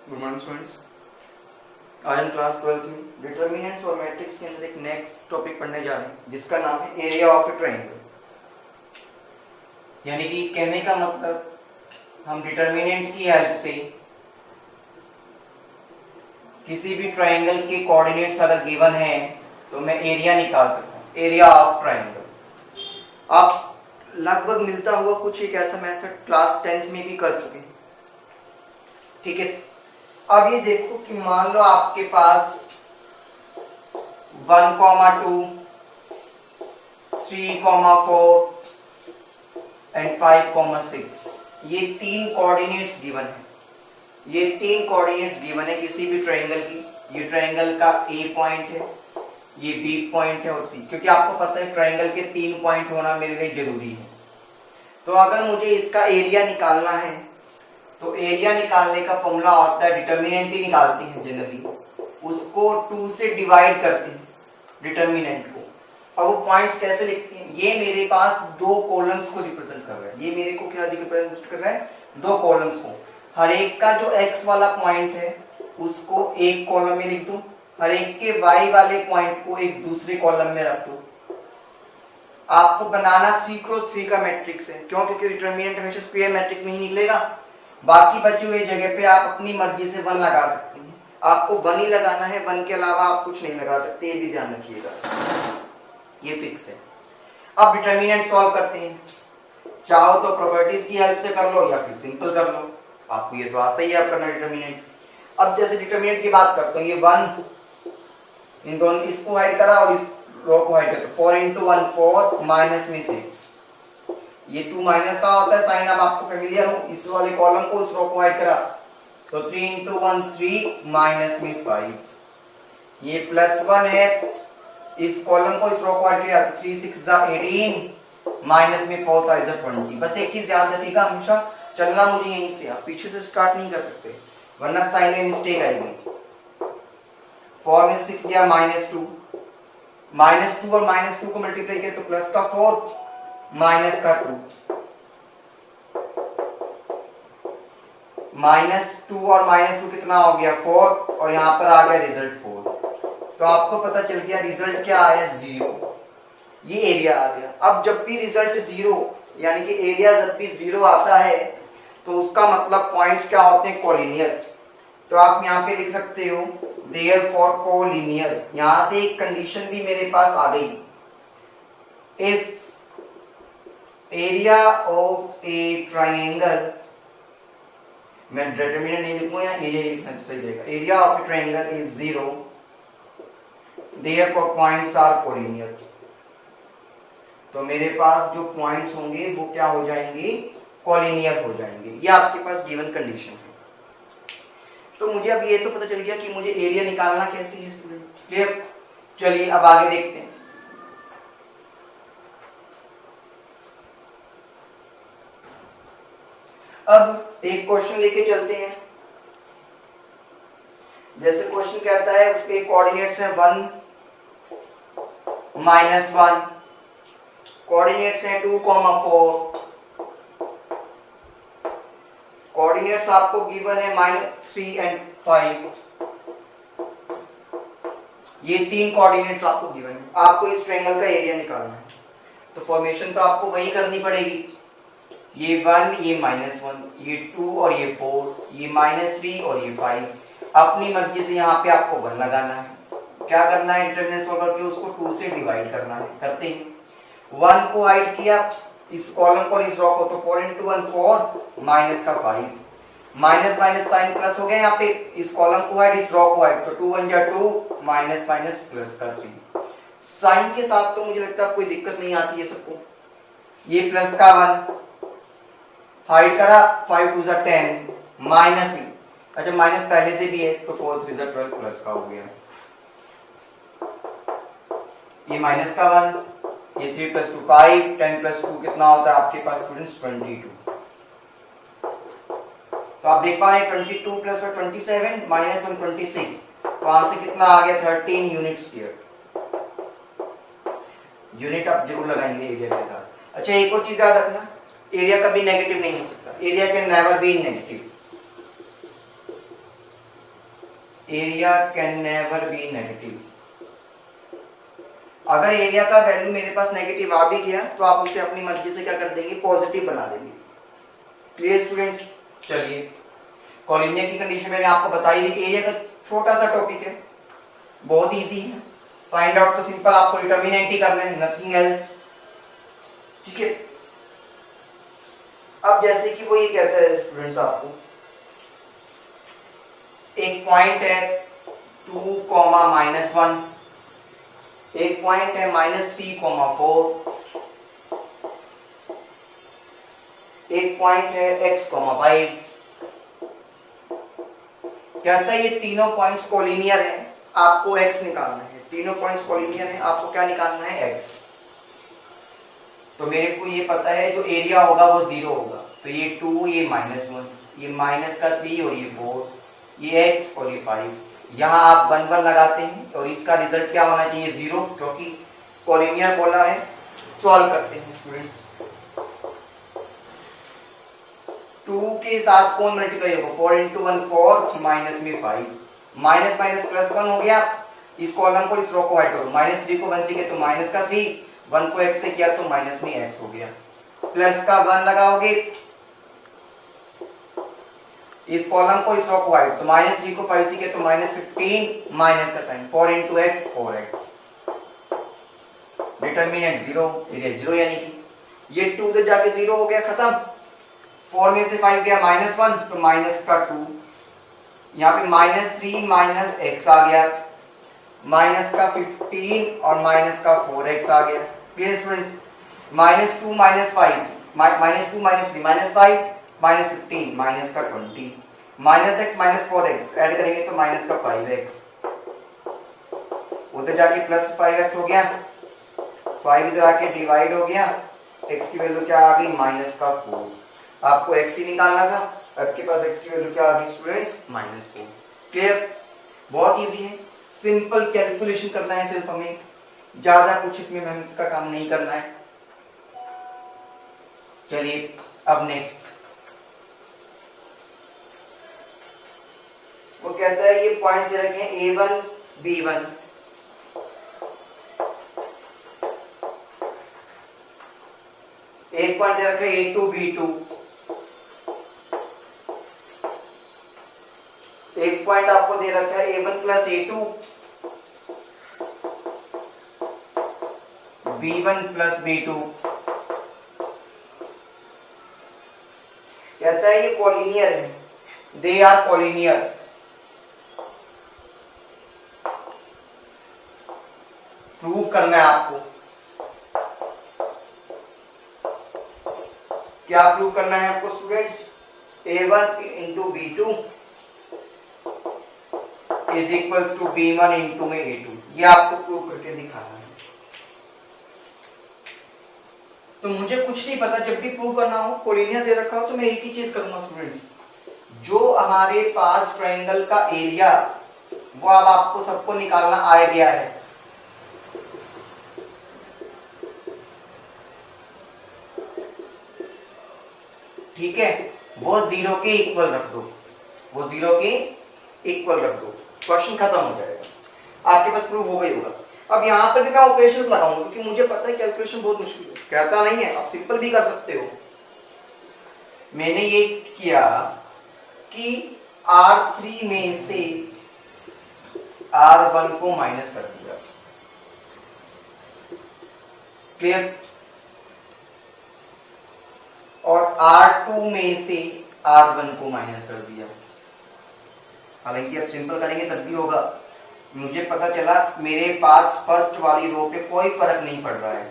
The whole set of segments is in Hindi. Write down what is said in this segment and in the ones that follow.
Good morning students. आज हम क्लास 12th में डिटर्मिनेंट्स और मैट्रिक्स के अंदर एक नेक्स्ट टॉपिक पढ़ने जा रहे हैं जिसका नाम है एरिया ऑफ ए ट्रायंगल। यानी कि कहने का मतलब हम डिटर्मिनेंट की हेल्प से किसी भी ट्रायंगल के कोऑर्डिनेट्स अगर गिवन है तो मैं एरिया निकाल सकता हूं, एरिया ऑफ ट्रायंगल। आप लगभग मिलता हुआ कुछ एक ऐसा मेथड क्लास 10th में भी कर चुके हैं, ठीक है। अब ये देखो कि मान लो आपके पास 1,2 3,4 एंड 5,6 ये तीन कोऑर्डिनेट्स गिवन है। ये तीन कोऑर्डिनेट्स गिवन है किसी भी ट्रायंगल की। ये ट्रायंगल का ए पॉइंट है, ये बी पॉइंट है और सी, क्योंकि आपको पता है ट्रायंगल के तीन पॉइंट होना मेरे लिए जरूरी है। तो अगर मुझे इसका एरिया निकालना है तो एरिया निकालने का फॉर्मूला होता है, डिटर्मिनेंट ही निकालते हैं जनरली, उसको 2 से डिवाइड करते हैं डिटर्मिनेंट को। अब वो पॉइंट्स कैसे लिखते हैं, ये मेरे पास दो कॉलम्स को रिप्रेजेंट कर रहा है। ये मेरे को क्या रिप्रेजेंट कर रहा है, दो कॉलम्स को। हर एक का जो एक्स वाला पॉइंट है उसको एक कॉलम में लिख दूं, हर एक के वाई वाले पॉइंट को एक दूसरे कॉलम में रख दूं। आपको बनाना 3x3 का मैट्रिक्स है, क्यों? क्योंकि डिटर्मिनेंट हमेशा स्क्वायर मैट्रिक्स में ही निकलेगा। बाकी बची हुई जगह पे आप अपनी मर्जी से 1 लगा सकते हैं। आपको 1 ही लगाना है, 1 के अलावा आप कुछ नहीं लगा सकते, ये भी ध्यान रखिएगा, ये फिक्स है। अब डिटर्मिनेंट सॉल्व करते हैं। चाहो तो प्रॉपर्टीज की हेल्प से कर लो या फिर सिंपल कर लो, आपको ये तो आता ही है आप करना डिटर्मिनेंट। अब जैसे डिटर्मिनेंट की बात करते हैं, ये 1 इन दोनों इसको हाइड करा और इस रो को हाइड करते, 4 × 1 4 माइनस में 6। ये 2 माइनस का होता है साइन, अब आपको फेमिलियर हो। इस वाले कॉलम को इस रो को हाइड करा तो 3 × 1 3 माइनस में 5। ये +1 है, इस कॉलम को इस रो को हाइड किया 3 6 18 माइनस में 4 5 20। बस एक चीज याद रखिएगा, हमेशा चलना मुझे यहीं से, आप पीछे से स्टार्ट नहीं कर सकते वरना साइन में मिस्टेक आएगी। 4 में 6 गया -2, -2 और -2 को मल्टीप्लाई किया तो प्लस का 4 माइनस का 2, -2 और -2 कितना हो गया 4, और यहाँ पर आ गया रिजल्ट 4। तो आपको पता चल गया रिजल्ट क्या आया 0, ये एरिया आ गया। अब जब भी रिजल्ट 0 यानी कि एरिया जब भी 0 आता है तो उसका मतलब पॉइंट्स क्या होते हैं, कोलिनियर। तो आप यहाँ पे लिख सकते हो देयरफॉर कोलिनियर। यहां से एक कंडीशन भी मेरे पास आ गई, if area of a triangle, मैं डिटरमिनेंट नहीं लिखूंगा, या एरिया ही लिखना सही रहेगा। Area of a triangle is 0, therefore points are collinear. तो मेरे पास जो पॉइंट्स होंगे वो क्या हो जाएंगे, कोलिनियर हो जाएंगे। ये आपके पास गिवन कंडीशन है। तो मुझे अब ये तो पता चल गया कि मुझे एरिया निकालना कैसे है स्टूडेंट, क्लियर। चलिए अब आगे देखते हैं। अब एक क्वेश्चन लेके चलते हैं। जैसे क्वेश्चन कहता है उसके कोऑर्डिनेट्स हैं 1 -1, कोऑर्डिनेट्स हैं 2, 4, कोऑर्डिनेट्स आपको गिवन है -3 एंड 5। ये तीन कोऑर्डिनेट्स आपको गिवन है। आपको इस ट्रायंगल का एरिया निकालना है तो फॉर्मेशन तो आपको वही करनी पड़ेगी। ये 1, ये -1, ये 2 और ये 4, ये -3 और ये 5। अपनी मर्जी से यहाँ पे आपको 1 लगाना है। क्या करना है, डिटरमिनेंट सॉल्व करके उसको 2 से डिवाइड करना है। करते हैं 1 को हाइड किया इस कॉलम को इस रो को, तो 4 × 1 4 माइनस का 5, माइनस माइनस साइन प्लस हो गया। यहाँ पे इस कॉलम को हाइड इस रो को हाइड, तो 2 1 = 2 माइनस माइनस प्लस का 3। साइन के साथ तो मुझे लगता है कोई दिक्कत नहीं आती है सबको। ये प्लस का 1 हाइड करा, 5 2 = 10 माइनस में, अच्छा माइनस पहले से भी है तो 4 3 = 12 प्लस का हो गया। ये माइनस का 1, ये 3 + 2 5, 10 + 2 कितना होता है आपके पास स्टूडेंट्स 22। तो आप देख पा रहे हैं 22 + 27 -1 26, तो वहां से कितना आ गया 13 यूनिट स्क्वायर। यूनिट आप जरूर लगाएंगे एरिया के साथ। अच्छा एक और चीज याद रखना, एरिया कभी नेगेटिव नहीं हो सकता, area can never be negative. Area can never be negative. अगर एरिया का वैल्यू मेरे पास नेगेटिव आ भी गया तो आप उसे अपनी मर्जी से क्या कर देंगे, पॉजिटिव बना देंगे। Clear students? चलिए, कॉलिनियर की कंडीशन मैंने आपको बताई दी। एरिया का छोटा सा टॉपिक है, बहुत इजी है। फाइंड आउट तो सिंपल, आपको डिटरमिनेंट ही करना है, नथिंग एल्स। ठीक है। अब जैसे कि वो ये कहता है स्टूडेंट्स, आपको एक पॉइंट है 2, -1, एक पॉइंट है -3, 4, एक पॉइंट है x, 5। कहता है ये तीनों पॉइंट्स कोलिनियर हैं, आपको x निकालना है। तीनों पॉइंट्स कोलिनियर हैं, आपको क्या निकालना है, x। तो मेरे को ये पता है जो एरिया होगा वो 0 होगा, तो ये 2, ये -1, ये -3 और ये 4, ये x और ये 5। यहाँ आप 1 1 लगाते हैं और इसका रिजल्ट क्या होना चाहिए, 0, क्योंकि कोलिनियर बोला है। सॉल्व करते हैं स्टूडेंट्स। 2 के साथ कौन मल्टीप्लाई होगा, 4 × 1 4, माइनस में 5, माइनस माइनस +1 हो गया। इस कॉलम को इस रो को हटा दो, -3 को 1 से किया तो -3, 1 को x से किया तो माइनस में x हो गया। प्लस का 1 लगाओगे, इस कॉलम को इस रो को हटा, तो -3 को 5 से किया तो -15, माइनस का sign, 4 × x 4x। Determinant 0, area 0, यानी कि ये 2 से जाके 0 हो गया, खत्म। 4 में से 5 गया -1, तो माइनस का 2, यहाँ पे -3 -x आ गया, माइनस का 15 और माइनस का 4x आ गया। Clear students? -2 -5, -2 -3 -5, -15 माइनस का 20, -x -4x ऐड करेंगे तो माइनस का 5x, उधर जाके +5x हो गया, 5 इधर आके डिवाइड हो गया, x की वैल्यू क्या आ गई, -4। आपको x ही निकालना था, आपके पास x की वैल्यू क्या आ गई स्टूडेंट्स, -4। क्लियर? बहुत इजी है, सिंपल कैलकुलेशन करना है सिर्फ हमें, ज्यादा कुछ इसमें मेहनत का काम नहीं करना है। चलिए अब नेक्स्ट, वो कहता है ये पॉइंट दे रखे हैं A1 B1, एक पॉइंट दे रखा है A2 B2, एक पॉइंट आपको दे रखा है A1 + A2, B1 + B2। कहता है ये कोलिनियर है, दे आर कोलिनियर। प्रूव करना है आपको, क्या प्रूव करना है आपको students, A1 × B2 = B1 × A2, ये आपको प्रूव करके दिखाना है। तो मुझे कुछ नहीं पता, जब भी प्रूव करना हो, कोलिनियर दे रखा हो, तो मैं एक ही चीज करूंगा स्टूडेंट्स, जो हमारे पास ट्रायंगल का एरिया वो अब आपको सबको निकालना आ गया है। ठीक है, वो 0 के इक्वल रख दो, वो 0 के इक्वल रख दो, क्वेश्चन खत्म हो जाएगा, आपके पास प्रूफ हो गई होगा। अब यहाँ पर भी मैं ऑपरेशंस लगाऊंगा, क्योंकि मुझे पता है कैलकुलेशन बहुत मुश्किल है, कहता नहीं है, आप सिंपल भी कर सकते हो। मैंने ये किया कि R3 में से R1 को माइनस कर दिया। क्लियर? और R2 में से R1 को माइनस कर दिया। हालांकि अब सिंपल करेंगे तब भी होगा। मुझे पता चला मेरे पास फर्स्ट वाली रो पे कोई फर्क नहीं पड़ रहा है,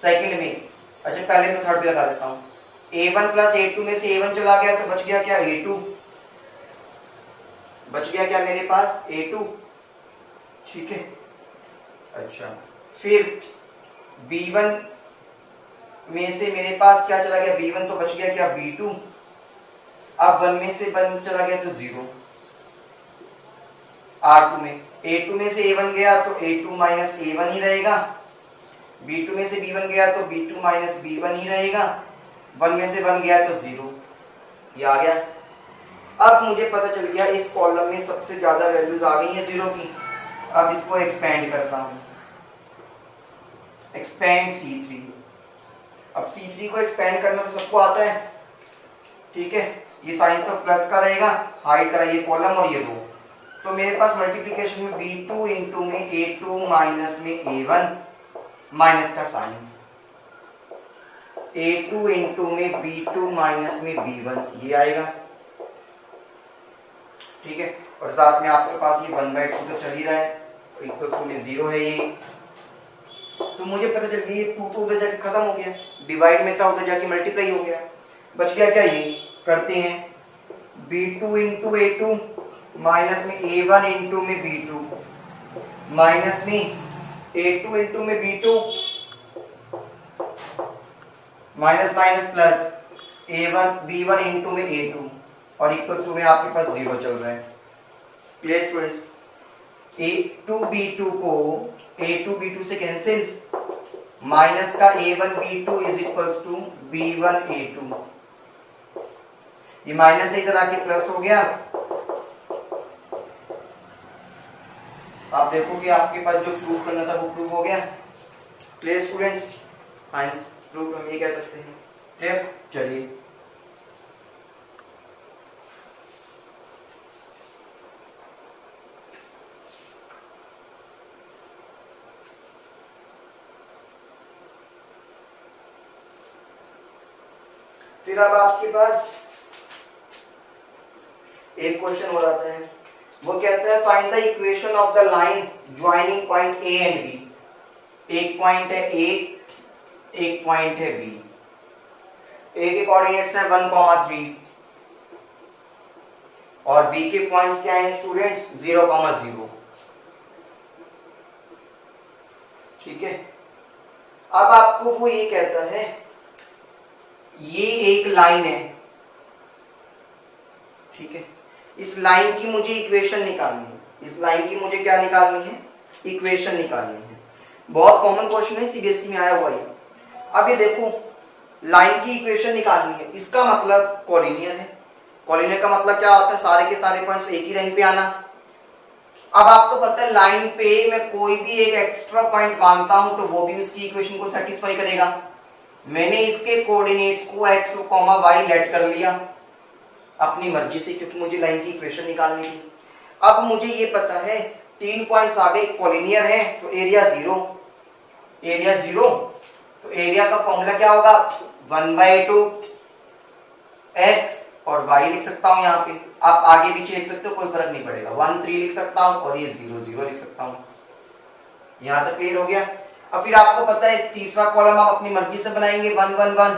सेकंड में, अच्छा पहले मैं थर्ड पे लगा देता हूं। A1 + A2 में से A1 चला गया तो बच गया क्या, A2, बच गया क्या मेरे पास, A2। ठीक है, अच्छा फिर B1 में से मेरे पास क्या चला गया, B1, तो बच गया क्या, B2। अब 1 में से 1 चला गया तो 0। R2 में, A2 में से A1 गया तो A2 - A1 ही रहेगा, B2 में से B1 गया तो B2 - B1 ही रहेगा, 1 में से 1 गया तो 0, ये आ गया। अब मुझे पता चल गया इस कॉलम में सबसे ज्यादा वैल्यूज आ गई हैं 0 की। अब इसको एक्सपेंड करता हूं, एक्सपेंड C3। अब C3 को एक्सपेंड करना तो सबको आता है, ठीक है। ये साइन तो प्लस का रहेगा, हाइड करा ये कॉलम और ये रो। तो मेरे पास मल्टीप्लिकेशन में B2 इंटू में A2 माइनस में A1 माइनस का साइन, A2 इंटू में B2 माइनस में B1 ये आएगा, ठीक है। और साथ में आपके पास ये 1/2 तो चल ही रहा है, इक्वल्स में 0 है ये। तो मुझे पता चल गया ये 2 तो उधर जाके खत्म हो गया, डिवाइड में था उधर जाके मल्टीप्लाई हो गया, बच गया क्या, ये करते हैं B2 इंटू A2 माइनस में A1 इंटू में B2 माइनस में A2 इंटू में B2 minus minus plus A1 B1 into में A2 और इक्वल्स टू में आपके पास 0 चल रहा है। क्लियर स्टूडेंट्स, A2 B2 को A2 B2 से कैंसिल, माइनस का A1 B2 is equals to B1 A2, ये माइनस से इधर आके प्लस हो गया। आप देखो कि आपके पास जो प्रूफ करना था वो प्रूफ हो गया। क्लियर स्टूडेंट्स, साइंस प्रूफ हम ये कह सकते हैं। क्लियर, चलिए फिर अब आपके पास एक क्वेश्चन हो जाता है, वो कहता है find the equation of the line joining point A and B. एक पॉइंट है ए, एक पॉइंट है बी। ए के कोऑर्डिनेट्स हैं 1,3 और बी के पॉइंट्स क्या हैं स्टूडेंट्स 0,0। ठीक है। अब आपको वो ये कहता है ये एक लाइन है, ठीक है, इस लाइन की मुझे इक्वेशन निकालनी है। इस लाइन की मुझे क्या निकालनी है, इक्वेशन निकालनी है। बहुत कॉमन क्वेश्चन है, सीबीएसई में आया हुआ है। अब ये देखो लाइन की इक्वेशन निकालनी है, इसका मतलब कॉलिनियर है। कॉलिनियर का मतलब क्या होता है, सारे के सारे पॉइंट्स एक ही लाइन पे आना। अब आपको पता है लाइन पे मैं कोई भी एक एक्स्ट्रा पॉइंट मानता हूं तो वो भी उसकी इक्वेशन को सेटिस्फाई करेगा। मैंने इसके कोऑर्डिनेट्स को x, y लेट कर लिया अपनी मर्जी से, क्योंकि मुझे लाइन की इक्वेशन निकालनी थी। अब मुझे ये पता है 3 पॉइंट्स आगे कॉलिनियर है, तो एरिया 0, एरिया 0, तो एरिया का फॉर्मूला क्या होगा 1/2 x और y लिख सकता हूं। यहाँ पे आप आगे पीछे लिख सकते हो, कोई फर्क नहीं पड़ेगा। 1 3 लिख सकता हूं और ये 0 0 लिख सकता हूं। यहां तक क्लियर हो गया। अब फिर आपको पता है तीसरा कॉलम आप अपनी मर्जी से बनाएंगे 1 1 1।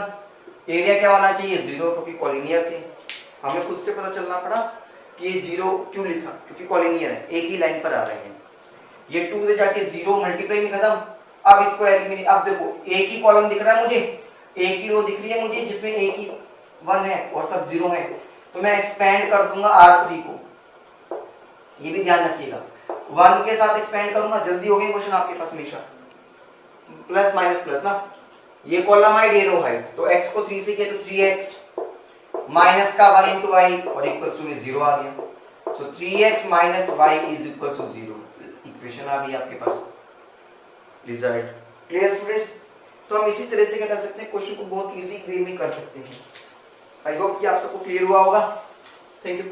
एरिया क्या होना चाहिए 0, क्योंकि कॉलिनियर थे। हमें खुद से पता चलना पड़ा कि ये 0 क्यों लिखा, क्योंकि कॉलिनियर है, एक ही लाइन पर आ रहे हैं। ये 2 से जाके 0 मल्टीप्लाई में खत्म। अब इसको एलिमिनेट, अब देखो एक ही कॉलम दिख रहा है मुझे, एक ही रो दिख रही है मुझे जिसमें एक ही 1 है और सब 0 है, तो मैं एक्सपेंड कर दूंगा R3 को। ये भी ध्यान रखिएगा, 1 के साथ एक्सपेंड करूंगा, जल्दी हो गए क्वेश्चन आपके पास हमेशा। प्लस माइनस प्लस ना, ये कॉलम हाइट ये रो हाइट, तो x को 3 से किया तो 3x माइनस का 1 into y और इक्वल टू 0 आ गया। So 3x minus y is equal to 0। Equation आ गई आपके पास, रिजल्ट। क्लियर स्टूडेंट्स, तो हम इसी तरह से क्या कर सकते हैं, क्वेश्चन को बहुत इजी वे में कर सकते हैं। आई होप कि आप सबको क्लियर हुआ होगा। Thank you.